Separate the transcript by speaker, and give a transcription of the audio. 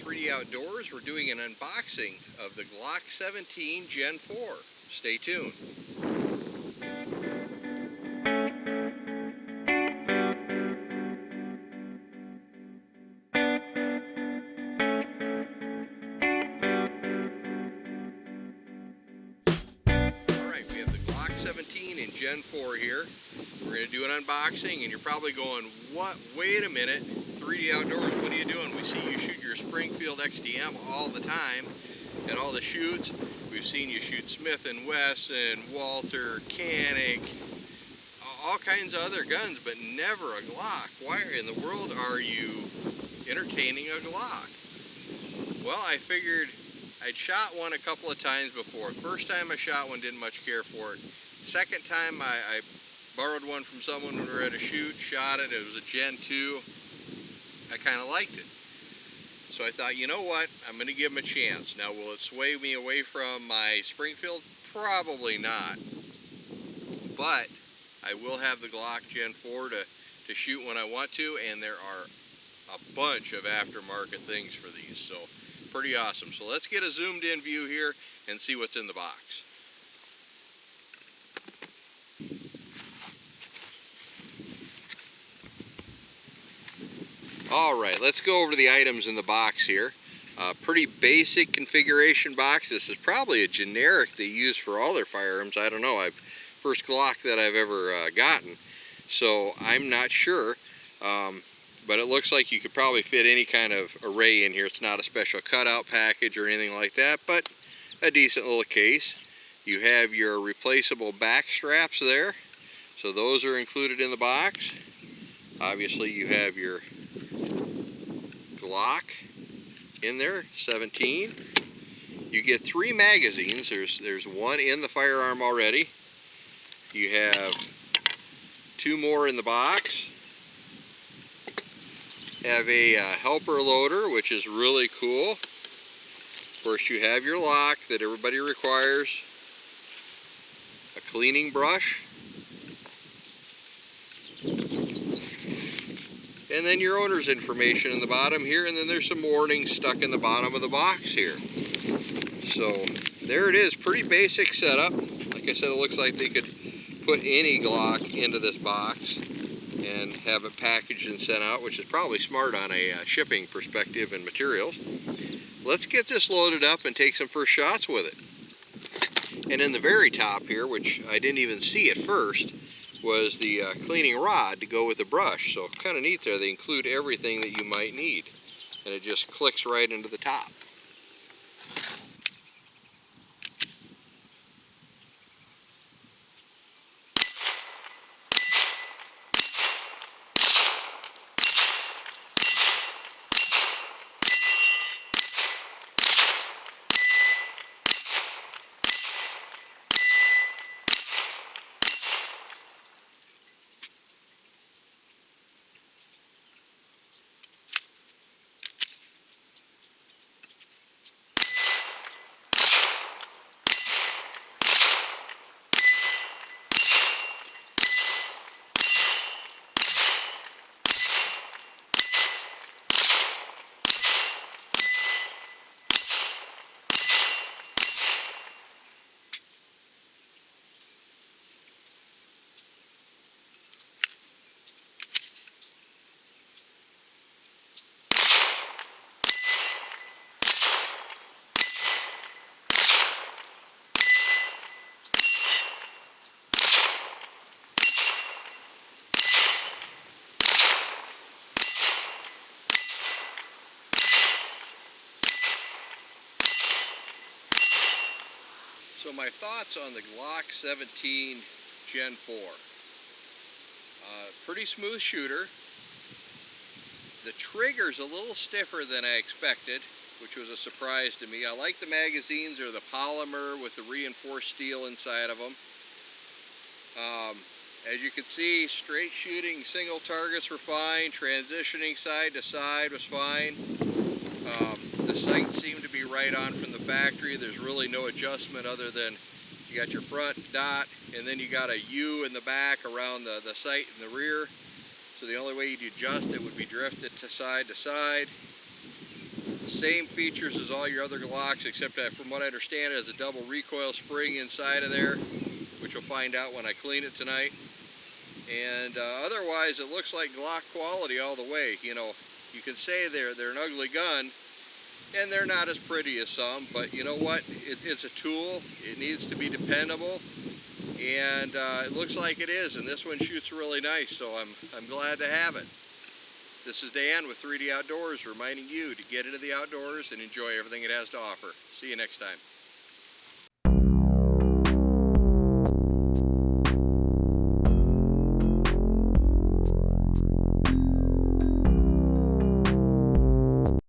Speaker 1: 3D Outdoors. We're doing an unboxing of the Glock17 Gen4. Stay tuned. Alright, we have the Glock17 in Gen4 here. We're going to do an unboxing and you're probably going, what? Wait a minute. 3D Outdoors, what are you doing? We see you shoot your Springfield XDM all the time at all the shoots. We've seen you shoot Smith & Wesson, Walter, Canic, all kinds of other guns, but never a Glock. Why in the world are you entertaining a Glock? Well, I figured I'd shot one a couple of times before. First time I shot one, didn't much care for it. Second time I borrowed one from someone when we were at a shoot, shot it. It was a Gen 2. I kind of liked it. So I thought, you know what, I'm going to give them a chance. Now, will it sway me away from my Springfield? Probably not. But I will have the Glock Gen4 to shoot when I want to, and there are a bunch of aftermarket things for these. So pretty awesome. So let's get a zoomed in view here and see what's in the box. Alright, let's go over the items in the box here. Pretty basic configuration box. This is probably a generic they use for all their firearms. I don't know. First Glock that I've ever gotten. So I'm not sure. But it looks like you could probably fit any kind of array in here. It's not a special cutout package or anything like that, but a decent little case. You have your replaceable back straps there. So those are included in the box. Obviously you have your Glock in there, 17. You get 3 magazines. There's one in the firearm already. You have 2 more in the box. Have a helper loader, which is really cool. Of course, you have your lock that everybody requires. A cleaning brush. And then your owner's information in the bottom here, and then there's some warnings stuck in the bottom of the box here. So there it is, pretty basic setup. Like I said, it looks like they could put any Glock into this box and have it packaged and sent out, which is probably smart on a shipping perspective and materials. Let's get this loaded up and take some first shots with it. And in the very top here, which I didn't even see at first, was the cleaning rod to go with the brush. So kind of neat there. They include everything that you might need, and it just clicks right into the top. So my thoughts on the Glock17 Gen4. Pretty smooth shooter. The trigger's a little stiffer than I expected, which was a surprise to me. I like the magazines, or the polymer with the reinforced steel inside of them. As you can see, straight shooting single targets were fine. Transitioning side to side was fine. The sights seem to be right on from the factory. There's really no adjustment other than you got your front dot, and then you got a U in the back around the sight in the rear. So the only way you'd adjust it would be drifted to side. Same features as all your other Glocks, except that from what I understand it has a double recoil spring inside of there, which we'll find out when I clean it tonight. And otherwise it looks like Glock quality all the way. You know, you can say they're an ugly gun, and they're not as pretty as some, but you know what? It's a tool. It needs to be dependable, and it looks like it is. And this one shoots really nice, so I'm glad to have it. This is Dan with 3D Outdoors, reminding you to get into the outdoors and enjoy everything it has to offer. See you next time.